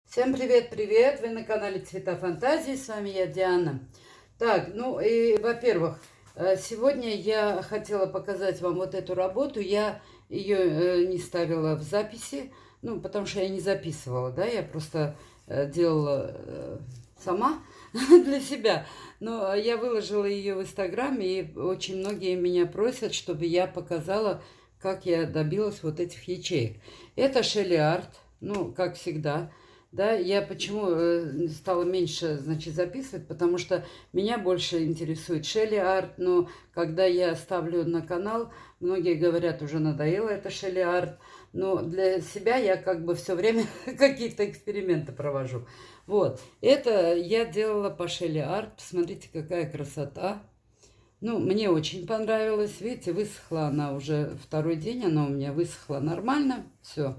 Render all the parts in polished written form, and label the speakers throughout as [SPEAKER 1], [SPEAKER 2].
[SPEAKER 1] Всем привет-привет! Вы на канале Цвета Фантазии, с вами я, Диана. Так, ну и, во-первых, сегодня я хотела показать вам вот эту работу. Я ее не ставила в записи, ну, потому что я не записывала, да, я просто делала сама для себя. Но я выложила ее в Инстаграм, и очень многие меня просят, чтобы я показала, как я добилась вот этих ячеек. Это Шелли Арт, ну, как всегда. Да, я почему стала меньше, значит, записывать, потому что меня больше интересует Шелли Арт, но когда я ставлю на канал, многие говорят, уже надоело это Шелли Арт, но для себя я как бы все время какие-то эксперименты провожу. Вот, это я делала по Шелли Арт, посмотрите, какая красота. Ну, мне очень понравилось, видите, высохла она уже второй день, она у меня высохла нормально, все.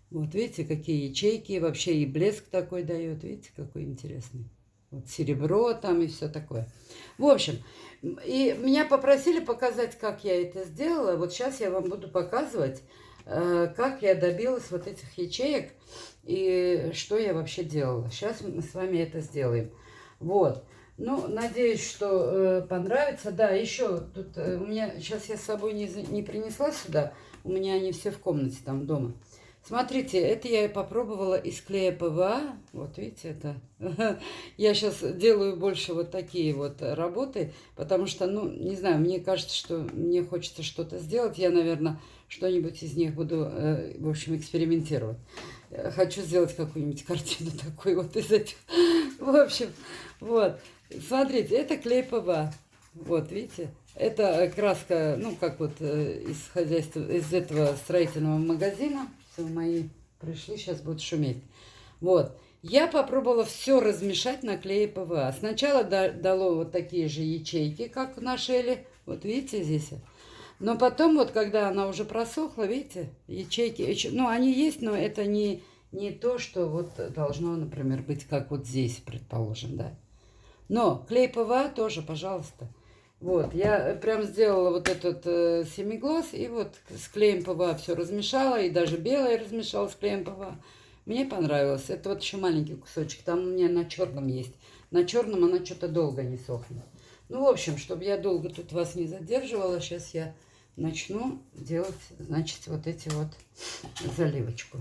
[SPEAKER 1] Вот видите, какие ячейки, вообще и блеск такой дает, видите, какой интересный. Вот серебро там и все такое. В общем, и меня попросили показать, как я это сделала. Вот сейчас я вам буду показывать, как я добилась вот этих ячеек и что я вообще делала. Сейчас мы с вами это сделаем. Вот. Ну, надеюсь, что понравится. Да, еще тут у меня, сейчас я с собой не принесла сюда, у меня они все в комнате там дома. Смотрите, это я попробовала из клея ПВА. Вот видите, это. Я сейчас делаю больше вот такие вот работы, потому что, ну, не знаю, мне кажется, что мне хочется что-то сделать. Я, наверное, что-нибудь из них буду, в общем, экспериментировать. Хочу сделать какую-нибудь картину такой вот из этих. В общем, вот. Смотрите, это клей ПВА. Вот, видите? Это краска, ну, как вот из хозяйства, из этого строительного магазина. Все, мои пришли, сейчас будут шуметь. Вот. Я попробовала все размешать на клее ПВА. Сначала дало вот такие же ячейки, как на Шелли. Вот видите здесь? Но потом, вот когда она уже просохла, видите, ячейки, ну, они есть, но это не то, что вот должно, например, быть, как вот здесь, предположим, да. Но клей ПВА тоже, пожалуйста. Вот, я прям сделала вот этот семиглаз, и вот с клеем ПВА все размешала, и даже белое размешала с клеем ПВА. Мне понравилось. Это вот еще маленький кусочек, там у меня на черном есть. На черном она что-то долго не сохнет. Ну, в общем, чтобы я долго тут вас не задерживала, сейчас я начну делать, значит, вот эти вот заливочку.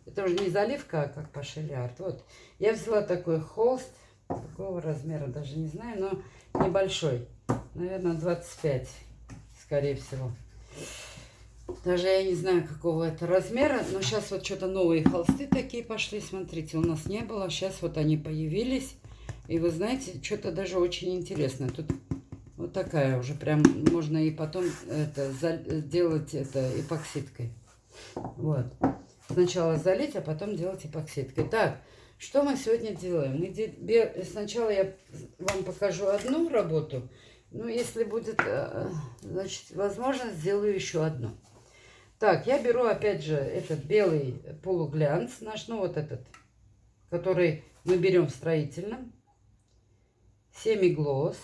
[SPEAKER 1] Это уже не заливка, а как по Шелли Арт. Вот, я взяла такой холст, какого размера, даже не знаю, но небольшой. Наверное, 25, скорее всего. Даже я не знаю, какого это размера, но сейчас вот что-то новые холсты такие пошли, смотрите, у нас не было, сейчас вот они появились. И вы знаете, что-то даже очень интересное. Тут вот такая уже прям можно и потом это сделать это эпоксидкой. Вот. Сначала залить, а потом делать эпоксидкой. Так, что мы сегодня делаем? Сначала я вам покажу одну работу. Ну, если будет, значит, возможно, сделаю еще одну. Так, я беру опять же этот белый полуглянц наш, ну вот этот, который мы берем в строительном. Семиглосс.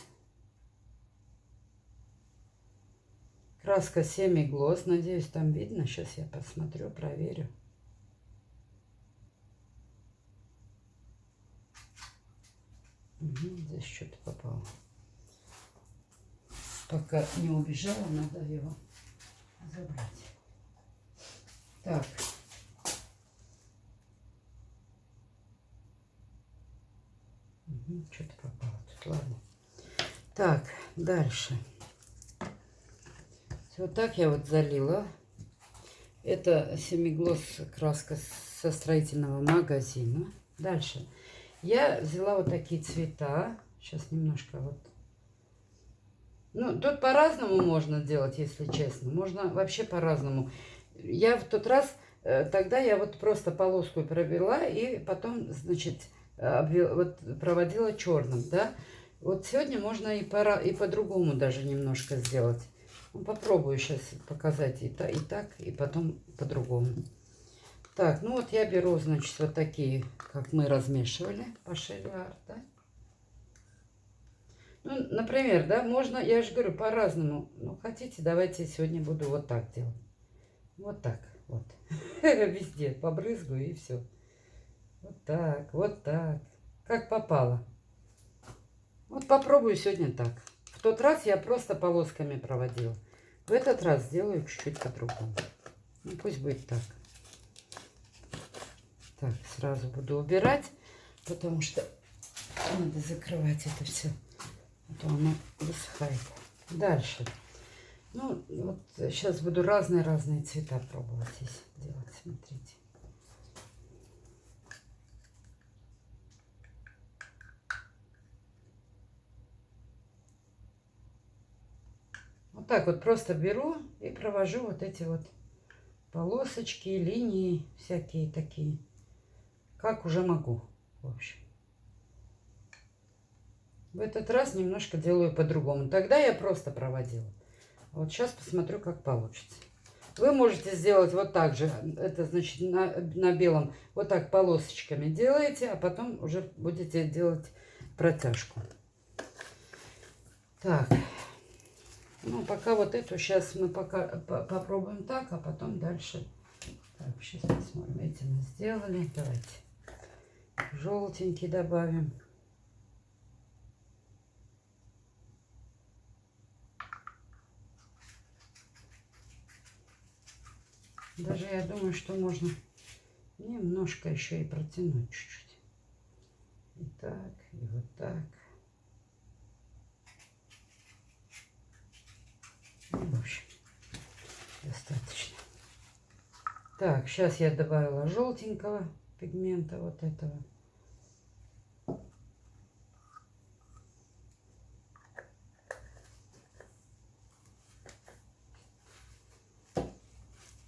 [SPEAKER 1] Краска семиглосс. Надеюсь, там видно. Сейчас я посмотрю, проверю. Угу, здесь что-то попало. Пока не убежала, надо его забрать. Так. Угу, что-то попало тут. Ладно. Так, дальше. Вот так я вот залила. Это семиглосс краска со строительного магазина. Дальше. Я взяла вот такие цвета. Сейчас немножко вот. Ну, тут по-разному можно делать, если честно. Можно вообще по-разному. Я в тот раз, тогда я вот просто полоску провела и потом, значит, вот проводила черным, да. Вот сегодня можно и по-другому даже немножко сделать. Ну, попробую сейчас показать и так, и потом по-другому. Так, ну вот я беру, значит, вот такие, как мы размешивали по Шелли Арт, да. Ну, например, да, можно, я же говорю, по-разному. Ну, хотите, давайте сегодня буду вот так делать. Вот так, вот. Везде побрызгаю и все. Вот так, вот так. Как попало. Вот попробую сегодня так. В тот раз я просто полосками проводила. В этот раз сделаю чуть-чуть по-другому. Ну, пусть будет так. Так, сразу буду убирать, потому что надо закрывать это все. А то оно высыхает. Дальше. Ну, вот сейчас буду разные цвета пробовать здесь делать. Смотрите. Вот так вот просто беру и провожу вот эти вот полосочки, линии всякие такие. Как уже могу, в общем. В этот раз немножко делаю по-другому. Тогда я просто проводила. Вот сейчас посмотрю, как получится. Вы можете сделать вот так же. Это значит на белом вот так полосочками делаете, а потом уже будете делать протяжку. Так. Ну, пока вот эту сейчас мы пока попробуем так, а потом дальше. Так, сейчас посмотрим. Эти мы сделали. Давайте желтенький добавим. Даже я думаю, что можно немножко еще и протянуть чуть-чуть. И так, и вот так. Ну, в общем, достаточно. Так, сейчас я добавила желтенького пигмента вот этого.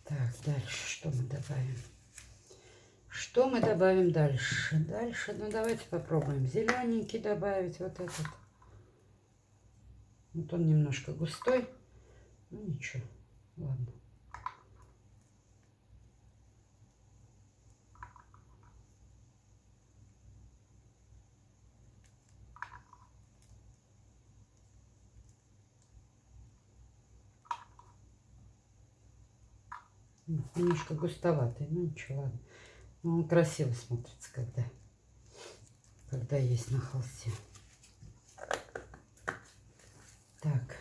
[SPEAKER 1] Так, дальше что мы добавим? Что мы добавим дальше? Дальше, ну давайте попробуем зелененький добавить вот этот. Вот он немножко густой. Ну ничего, ладно. Немножко густоватый, ну ничего, ладно. Но он красиво смотрится, когда есть на холсте. Так,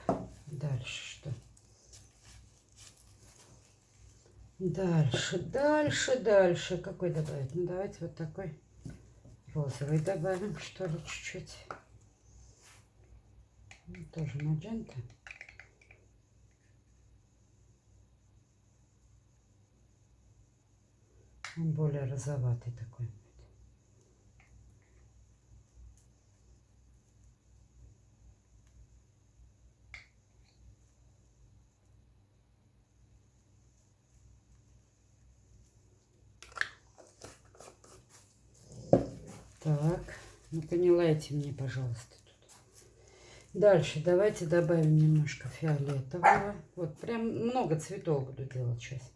[SPEAKER 1] дальше что? Дальше. Какой добавить? Ну, давайте вот такой розовый добавим, что ли, чуть-чуть. Тоже маджента. Он более розоватый такой. Так, ну-ка не лайте мне, пожалуйста, тут. Дальше давайте добавим немножко фиолетового. Вот прям много цветов буду делать сейчас.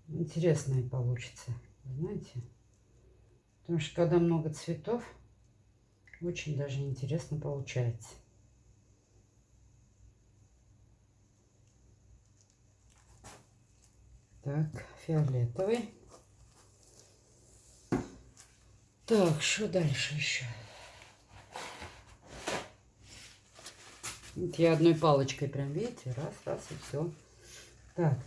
[SPEAKER 1] Интересное получится, знаете. Потому что когда много цветов, очень даже интересно получается. Так, фиолетовый. Так, что дальше еще? Вот я одной палочкой прям, видите, раз, и все. Так,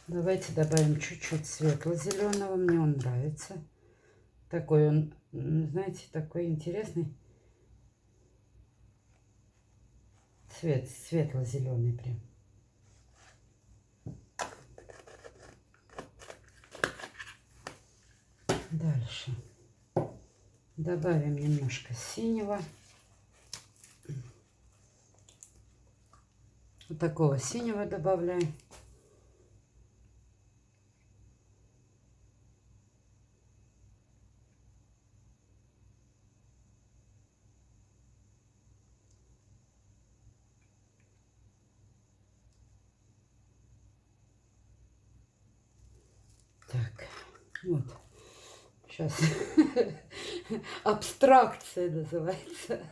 [SPEAKER 1] давайте добавим чуть-чуть светло-зеленого. Мне он нравится. Такой он, знаете, такой интересный. Цвет светло-зеленый прям. Дальше добавим немножко синего. Вот такого синего добавляем. Так, вот. Сейчас абстракция называется.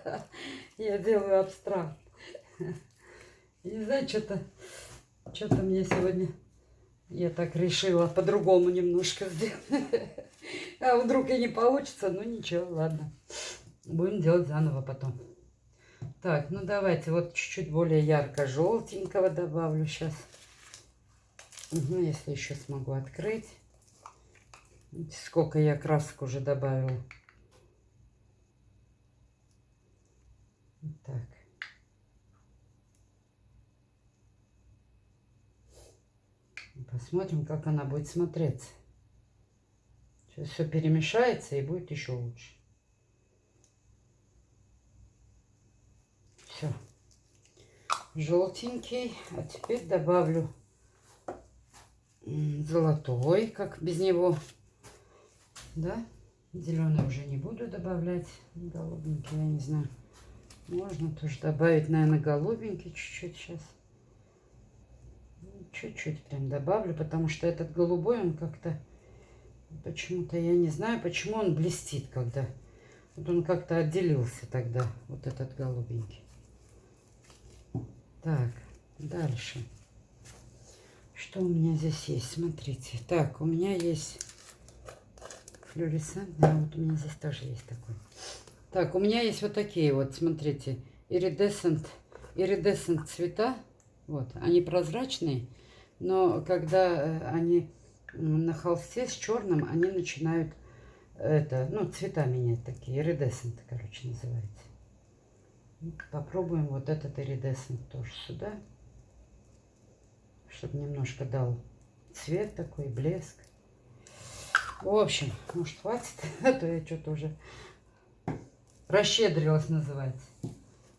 [SPEAKER 1] Я делаю абстракт. Не знаю, что-то мне сегодня Я так решила по-другому немножко сделать. А вдруг и не получится, ну ничего, ладно. Будем делать заново потом. Так, ну давайте вот чуть-чуть более ярко-желтенького добавлю сейчас. Угу, если еще смогу открыть. Видите, сколько я красок уже добавила. Вот так. Посмотрим, как она будет смотреться. Сейчас все перемешается и будет еще лучше. Все. Желтенький. А теперь добавлю золотой, как без него. Да? Зеленый уже не буду добавлять. Голубенький, я не знаю. Можно тоже добавить, наверное, голубенький чуть-чуть сейчас. Чуть-чуть прям добавлю, потому что этот голубой, он как-то... Почему-то я не знаю, почему он блестит, когда... Вот он как-то отделился тогда, вот этот голубенький. Так, дальше. Что у меня здесь есть? Смотрите. Так, у меня есть флуоресцентный, а вот у меня здесь тоже есть такой. Так, у меня есть вот такие вот, смотрите, иридесцент цвета. Вот, они прозрачные, но когда они на холсте с черным, они начинают ну, цвета менять такие. Иридесцент, короче, называется. Попробуем вот этот иридесцент тоже сюда, чтобы немножко дал цвет такой, блеск. В общем, может, хватит, а то я что-то уже расщедрилась, называется.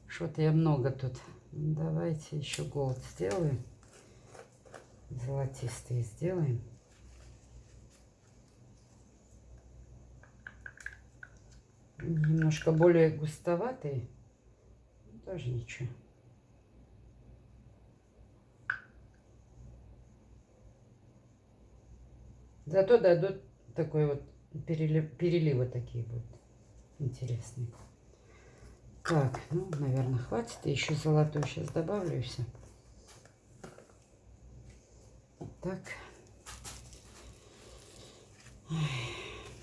[SPEAKER 1] Что-то я много тут. Давайте еще голд сделаем. Золотистые сделаем. Немножко более густоватые. Тоже ничего. Зато дадут такой вот переливы такие будут интересные. Так, ну, наверное, хватит. И еще золотой сейчас добавлю и все. Так.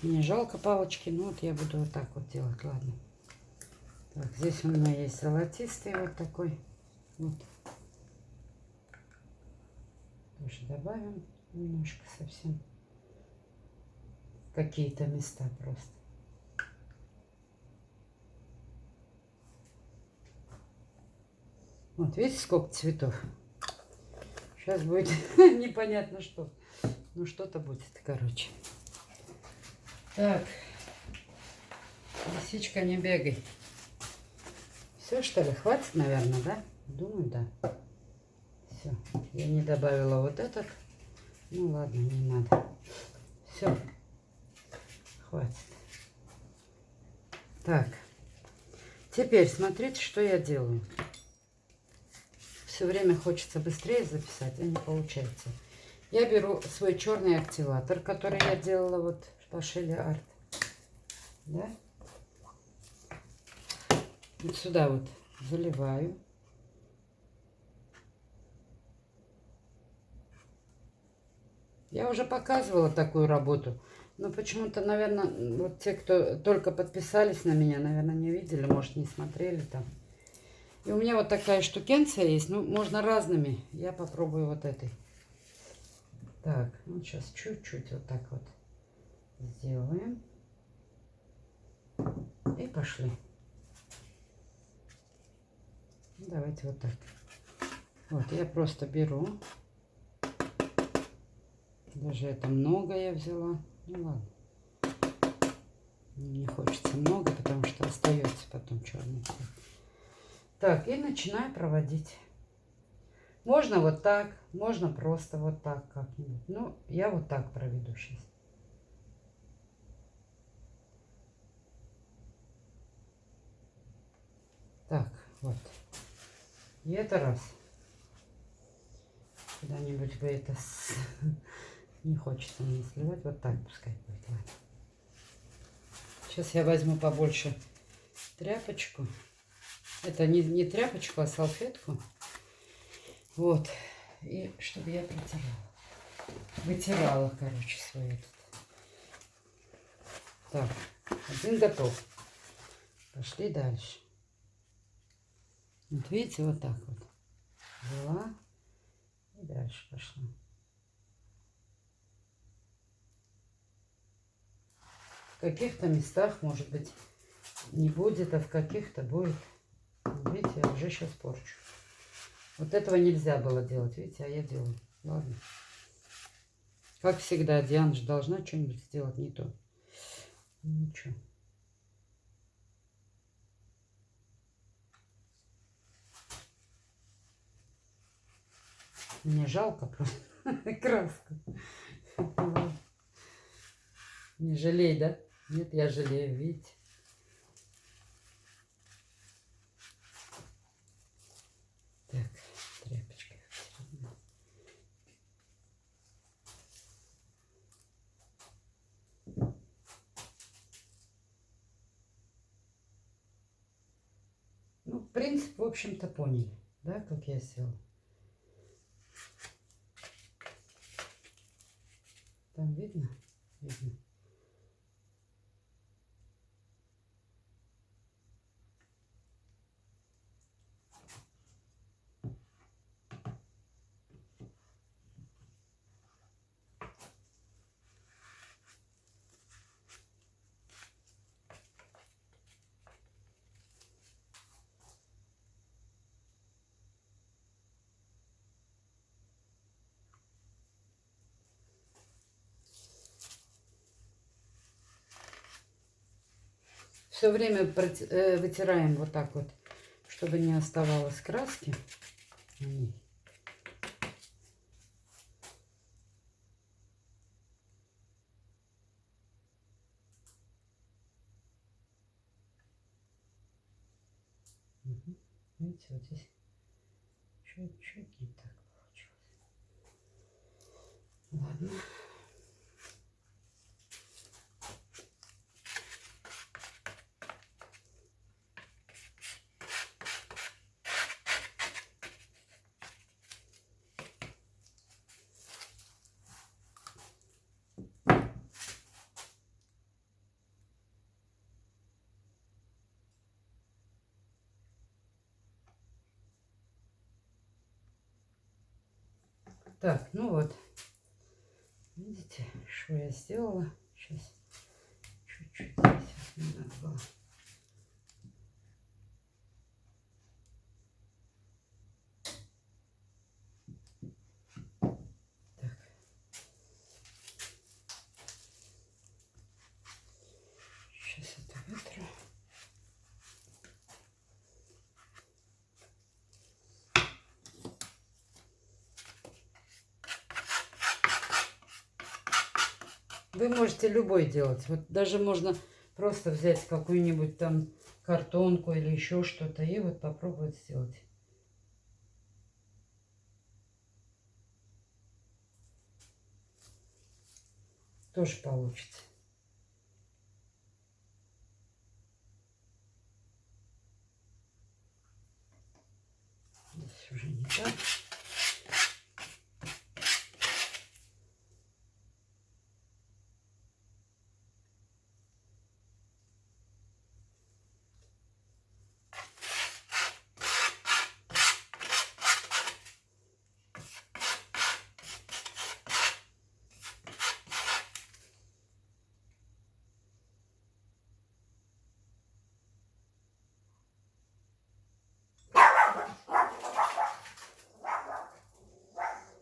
[SPEAKER 1] Мне жалко палочки, но вот я буду вот так вот делать, ладно. Так, здесь у меня есть золотистый вот такой. Вот. Тоже добавим немножко совсем. Какие-то места просто. Вот, видите, сколько цветов? Сейчас будет непонятно что. Ну, что-то будет, короче. Так. Лисичка, не бегай. Все, что ли? Хватит, наверное, да? Думаю, да. Все. Я не добавила вот этот. Ну, ладно, не надо. Все. Хватит. Так. Теперь смотрите, что я делаю. Все время хочется быстрее записать, а не получается. Я беру свой черный активатор, который я делала вот по Шелли Арт. Да? Вот сюда вот заливаю. Я уже показывала такую работу. Но почему-то, наверное, вот те, кто только подписались на меня, наверное, не видели, может, не смотрели там. И у меня вот такая штукенция есть. Ну, можно разными. Я попробую вот этой. Так, ну сейчас чуть-чуть вот так вот сделаем. И пошли. Давайте вот так. Вот, я просто беру. Даже это много я взяла. Ну ладно. Не хочется много, потому что остается потом черный цвет. Так, и начинаю проводить. Можно вот так, можно просто вот так как-нибудь. Ну, я вот так проведу сейчас. Так, вот. И это раз. Куда-нибудь бы это... Не хочется мне сливать. Вот так пускай будет. Ладно. Сейчас я возьму побольше тряпочку. Это не тряпочку, а салфетку. Вот. И чтобы я протирала. вытирала, короче, свой этот. Так, один готов. Пошли дальше. Вот видите, вот так вот. Взяла и дальше пошла. В каких-то местах, может быть, не будет, а в каких-то будет. Видите, я уже сейчас порчу. Вот этого нельзя было делать, видите, а я делаю. Ладно. Как всегда, Диана же должна что-нибудь сделать не то. Ничего. Мне жалко просто краску. Не жалей, да? Нет, я жалею, видите. Так, тряпочкой. Ну, принцип, в общем-то, поняли, да, как я сделала. Там видно? Видно. Все время вытираем вот так вот, чтобы не оставалось краски. Видите, вот здесь чуть-чуть не так получилось. Ладно. Так, ну вот. Видите, что я сделала? Сейчас чуть-чуть здесь вот не надо было. Так. Сейчас это вытру. Вы можете любой делать. Вот даже можно просто взять какую-нибудь там картонку или еще что-то и вот попробовать сделать. Тоже получится. Здесь уже не так.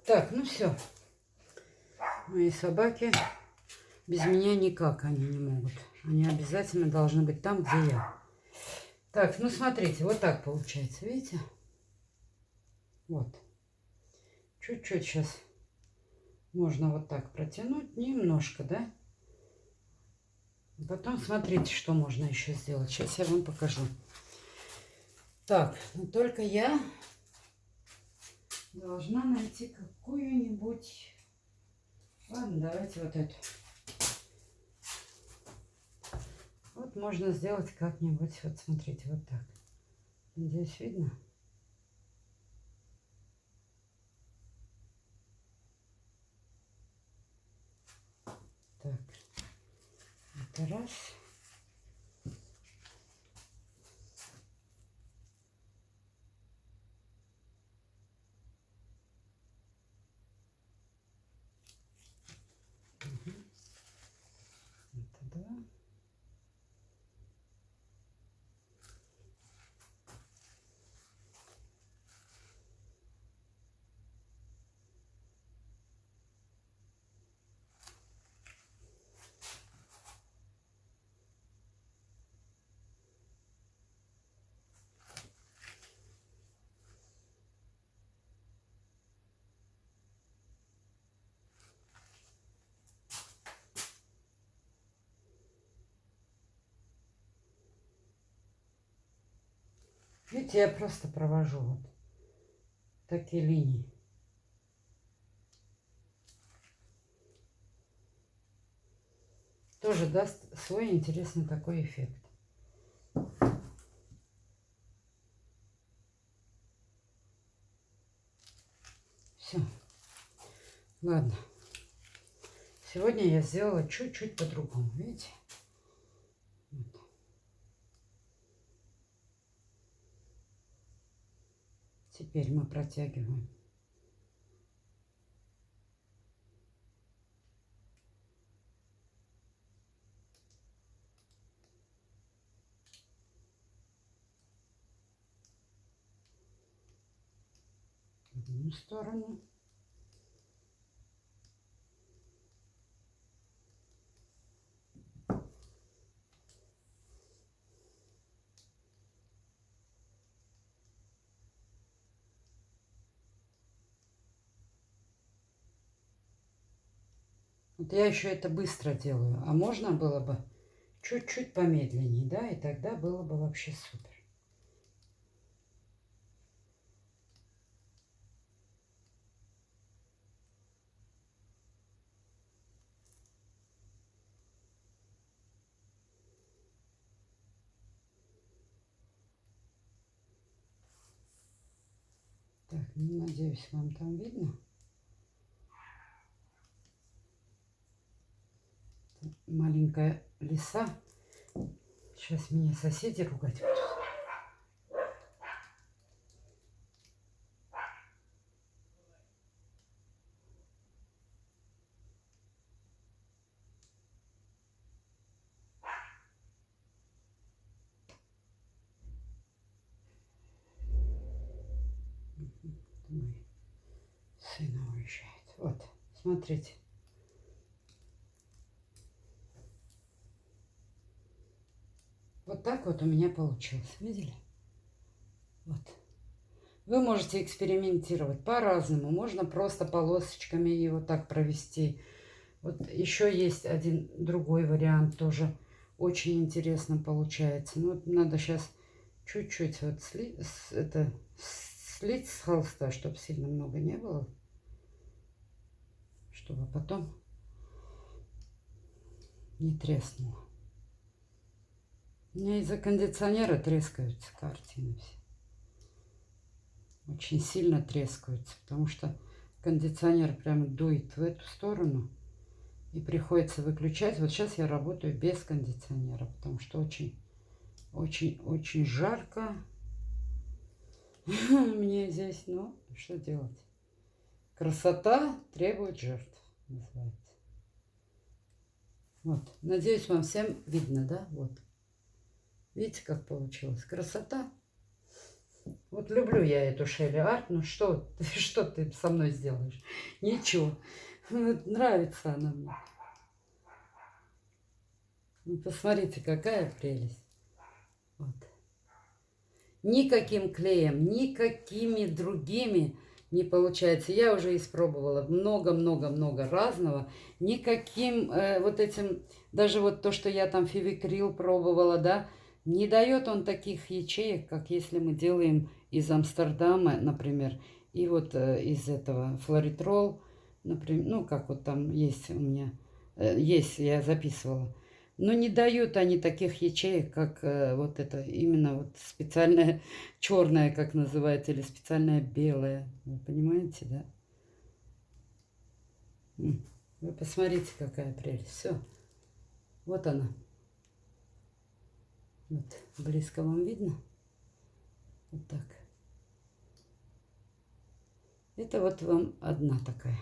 [SPEAKER 1] Так, ну все. Мои собаки без меня никак они не могут. Они обязательно должны быть там, где я. Так, ну смотрите, вот так получается, видите? Вот. Чуть-чуть сейчас можно вот так протянуть, немножко, да? Потом смотрите, что можно еще сделать. Сейчас я вам покажу. Так, но только я должна найти какую-нибудь... Ладно, давайте вот эту. Вот можно сделать как-нибудь, вот смотрите, вот так. Надеюсь, видно? Это раз. Это два. Видите, я просто провожу вот такие линии. Тоже даст свой интересный такой эффект. Все. Ладно. Сегодня я сделала чуть-чуть по-другому. Видите? Вот. Теперь мы протягиваем. В одну сторону. Вот я еще это быстро делаю, а можно было бы чуть-чуть помедленнее, да, и тогда было бы вообще супер. Так, ну, надеюсь, вам там видно. Маленькая лиса. Сейчас меня соседи ругать будут. Мой сын уезжает. Вот, смотрите. Вот так вот у меня получилось. Видели? Вот. Вы можете экспериментировать по-разному. Можно просто полосочками его так провести. Вот еще есть один другой вариант тоже. Очень интересно получается. Ну, вот надо сейчас чуть-чуть вот слить с холста, чтобы сильно много не было. Чтобы потом не треснуло. У меня из-за кондиционера трескаются картины все. Очень сильно трескаются, потому что кондиционер прямо дует в эту сторону. И приходится выключать. Вот сейчас я работаю без кондиционера, потому что очень жарко. Мне здесь, ну, что делать? Красота требует жертв, называется. Вот. Надеюсь, вам всем видно, да? Вот. Видите, как получилось? Красота. Вот люблю я эту Шелли Арт. Ну что, что ты со мной сделаешь? Ничего. Нравится она мне. Ну, посмотрите, какая прелесть. Вот. Никаким клеем, никакими другими не получается. Я уже испробовала много-много-много разного. Никаким вот этим, даже вот то, что я там февикрил пробовала, да, не дает он таких ячеек, как если мы делаем из Амстердама, например, и вот из этого флоритрол, например, ну, как вот там есть у меня, есть, я записывала. Но не дают они таких ячеек, как вот это, именно вот специальная черная, как называется, или специальная белая. Вы понимаете, да? Вы посмотрите, какая прелесть. Все. Вот она. Вот, близко вам видно? Вот так. Это вот вам одна такая.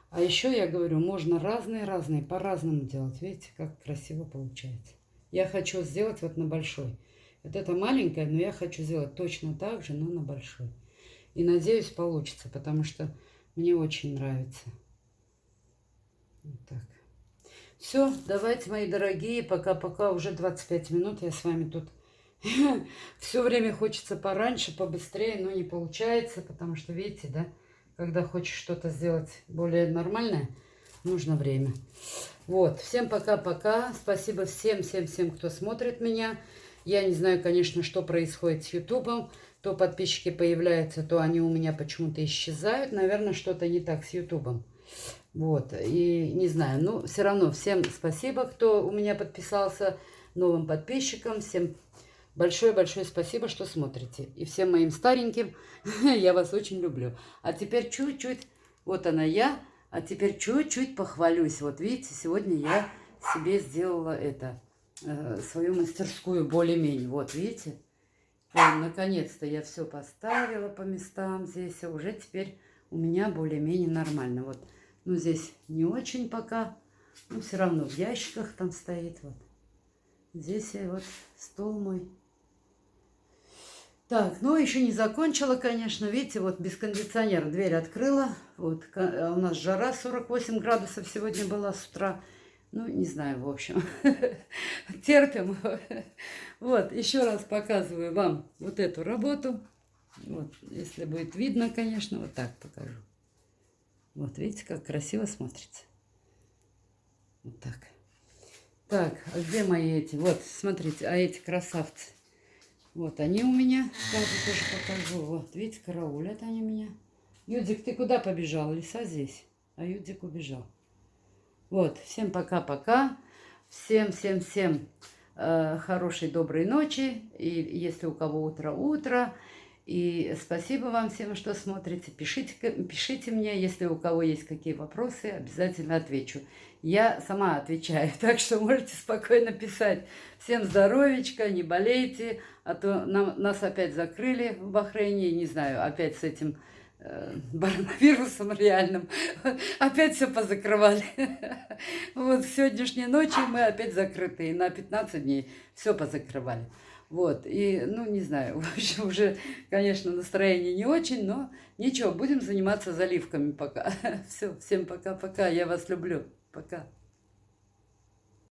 [SPEAKER 1] А еще я говорю, можно разные-разные, по-разному делать. Видите, как красиво получается. Я хочу сделать вот на большой. Вот это маленькая, но я хочу сделать точно так же, но на большой. И надеюсь, получится, потому что мне очень нравится. Вот так. Все, давайте, мои дорогие, пока-пока. Уже 25 минут я с вами тут. Все время хочется пораньше, побыстрее, но не получается, потому что, видите, да, когда хочешь что-то сделать более нормальное, нужно время. Вот, всем пока-пока. Спасибо всем, кто смотрит меня. Я не знаю, конечно, что происходит с Ютубом. То подписчики появляются, то они у меня почему-то исчезают. Наверное, что-то не так с Ютубом. Вот, и не знаю, но все равно всем спасибо, кто у меня подписался, новым подписчикам. Всем большое-большое спасибо, что смотрите. И всем моим стареньким, я вас очень люблю. А теперь чуть-чуть, вот она я, а теперь чуть-чуть похвалюсь. Вот видите, сегодня я себе сделала это, свою мастерскую более-менее. Вот видите, наконец-то я все поставила по местам здесь, а уже теперь у меня более-менее нормально. Вот, ну здесь не очень пока, но все равно в ящиках там стоит. Вот здесь вот стол мой. Так, ну еще не закончила, конечно. Видите, вот без кондиционера дверь открыла. Вот у нас жара 48 градусов сегодня была с утра. Ну, не знаю, в общем. Терпим. Вот, еще раз показываю вам вот эту работу. Вот, если будет видно, конечно, вот так покажу. Вот, видите, как красиво смотрится. Вот так. Так, а где мои эти? Вот, смотрите, а эти красавцы. Вот они у меня. Сразу тоже покажу. Вот, видите, караулят они меня. Юдик, ты куда побежал? Лиса здесь. А Юдик убежал. Вот, всем пока-пока. Всем хорошей, доброй ночи. И если у кого утро. И спасибо вам всем, что смотрите. Пишите мне, если у кого есть какие вопросы, обязательно отвечу. Я сама отвечаю, так что можете спокойно писать. Всем здоровечка, не болейте, а то нас опять закрыли в Бахрейне, не знаю, опять с этим коронавирусом реальным. Опять все позакрывали. Вот с сегодняшней ночи мы опять закрыты. И на 15 дней все позакрывали. Вот, и, ну, не знаю, в общем, уже, конечно, настроение не очень, но ничего, будем заниматься заливками пока. Все, всем пока-пока, я вас люблю, пока.